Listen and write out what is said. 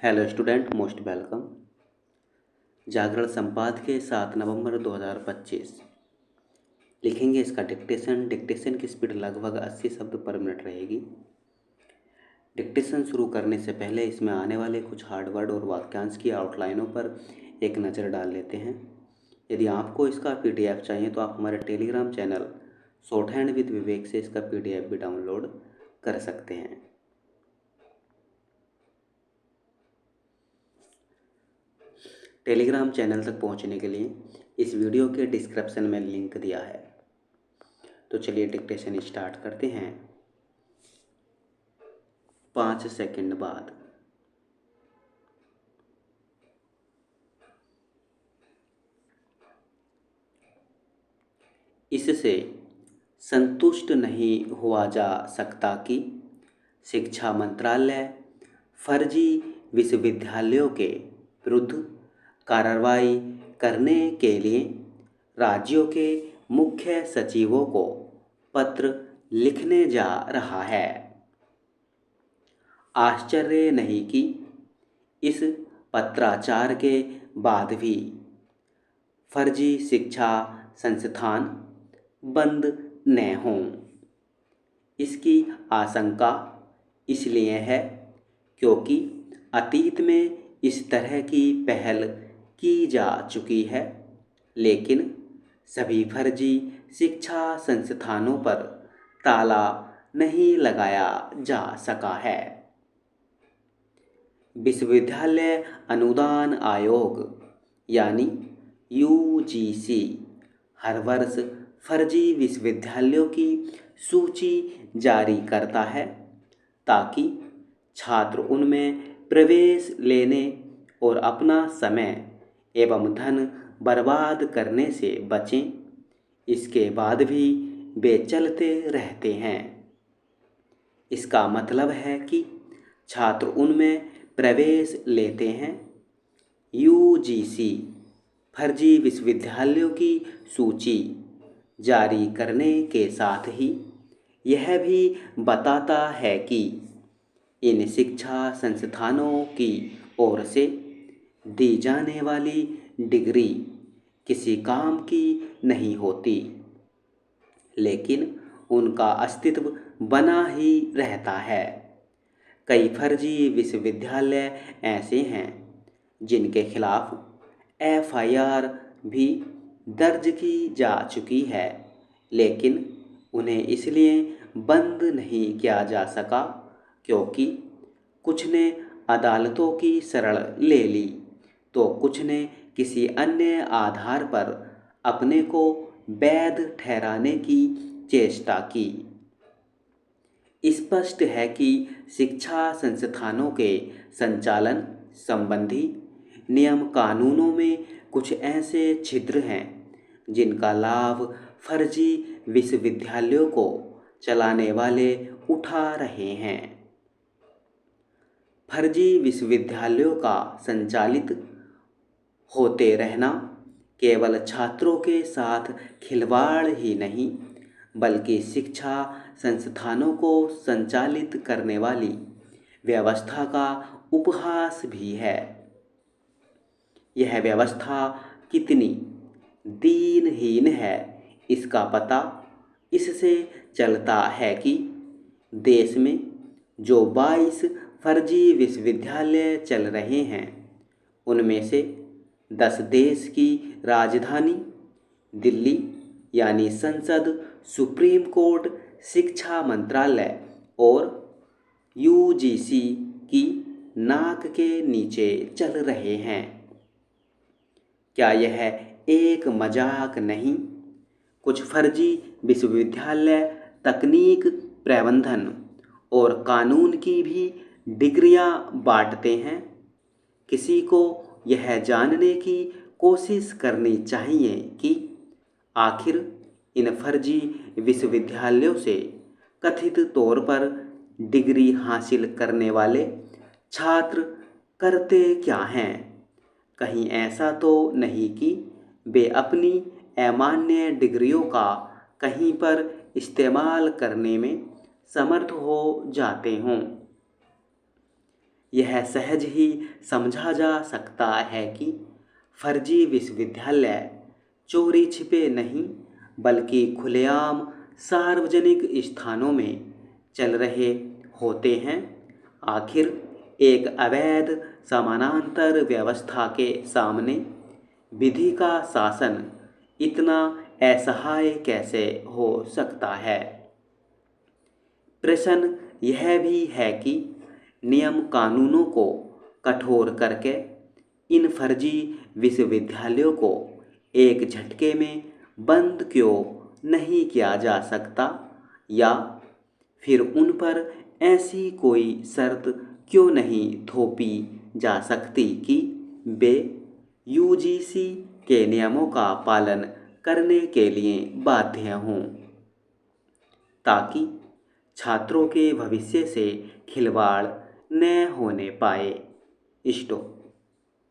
Hello student, most welcome. Jagran संपादकीय 7 नवंबर 2025। लिखेंगे इसका डिक्टेशन की स्पीड लगभग 80 शब्द पर मिनट रहेगी। डिक्टेशन शुरू करने से पहले इसमें आने वाले कुछ हार्ड वर्ड और वाक्यांश की आउटलाइनों पर एक नज़र डाल लेते हैं। यदि आपको इसका PDF चाहिए तो आप हमारे Telegram channel short hand with Vivek से इसका PDF भी डाउनलोड कर सकते हैं। टेलीग्राम चैनल तक पहुंचने के लिए इस वीडियो के डिस्क्रिप्शन में लिंक दिया है। तो चलिए डिक्टेशन स्टार्ट करते हैं 5 सेकंड बाद। इससे संतुष्ट नहीं हुआ जा सकता कि शिक्षा मंत्रालय फर्जी विश्वविद्यालयों के विरुद्ध कार्रवाई करने के लिए राज्यों के मुख्य सचिवों को पत्र लिखने जा रहा है। आश्चर्य नहीं कि इस पत्राचार के बाद भी फर्जी शिक्षा संस्थान बंद न हों। इसकी आशंका इसलिए है क्योंकि अतीत में इस तरह की पहल की जा चुकी है, लेकिन सभी फर्जी शिक्षा संस्थानों पर ताला नहीं लगाया जा सका है। विश्वविद्यालय अनुदान आयोग यानी UGC हर वर्ष फर्जी विश्वविद्यालयों की सूची जारी करता है ताकि छात्र उनमें प्रवेश लेने और अपना समय एवं धन बर्बाद करने से बचें। इसके बाद भी वे चलते रहते हैं। इसका मतलब है कि छात्र उनमें प्रवेश लेते हैं। UGC फर्जी विश्वविद्यालयों की सूची जारी करने के साथ ही यह भी बताता है कि इन शिक्षा संस्थानों की ओर से दी जाने वाली डिग्री किसी काम की नहीं होती, लेकिन उनका अस्तित्व बना ही रहता है। कई फर्जी विश्वविद्यालय ऐसे हैं जिनके खिलाफ FIR भी दर्ज की जा चुकी है, लेकिन उन्हें इसलिए बंद नहीं किया जा सका क्योंकि कुछ ने अदालतों की शरण ले ली तो कुछ ने किसी अन्य आधार पर अपने को वैध ठहराने की चेष्टा की। स्पष्ट है कि शिक्षा संस्थानों के संचालन संबंधी नियम कानूनों में कुछ ऐसे छिद्र हैं जिनका लाभ फर्जी विश्वविद्यालयों को चलाने वाले उठा रहे हैं। फर्जी विश्वविद्यालयों का संचालित होते रहना केवल छात्रों के साथ खिलवाड़ ही नहीं, बल्कि शिक्षा संस्थानों को संचालित करने वाली व्यवस्था का उपहास भी है। यह व्यवस्था कितनी दीनहीन है, इसका पता इससे चलता है कि देश में जो 22 फर्जी विश्वविद्यालय चल रहे हैं, उनमें से 10 देश की राजधानी दिल्ली यानी संसद, सुप्रीम कोर्ट, शिक्षा मंत्रालय और UGC की नाक के नीचे चल रहे हैं। क्या यह एक मजाक नहीं? कुछ फर्जी विश्वविद्यालय तकनीक, प्रबंधन और कानून की भी डिग्रियां बांटते हैं। किसी को यह जानने की कोशिश करनी चाहिए कि आखिर इन फर्जी विश्वविद्यालयों से कथित तौर पर डिग्री हासिल करने वाले छात्र करते क्या हैं। कहीं ऐसा तो नहीं कि वे अपनी अमान्य डिग्रियों का कहीं पर इस्तेमाल करने में समर्थ हो जाते हों। यह सहज ही समझा जा सकता है कि फर्जी विश्वविद्यालय चोरी छिपे नहीं बल्कि खुलेआम सार्वजनिक स्थानों में चल रहे होते हैं। आखिर एक अवैध समानांतर व्यवस्था के सामने विधि का शासन इतना असहाय कैसे हो सकता है? प्रश्न यह भी है कि नियम कानूनों को कठोर करके इन फर्जी विश्वविद्यालयों को एक झटके में बंद क्यों नहीं किया जा सकता, या फिर उन पर ऐसी कोई शर्त क्यों नहीं थोपी जा सकती कि वे यूजीसी के नियमों का पालन करने के लिए बाध्य हों, ताकि छात्रों के भविष्य से खिलवाड़ न होने पाए। स्टॉप।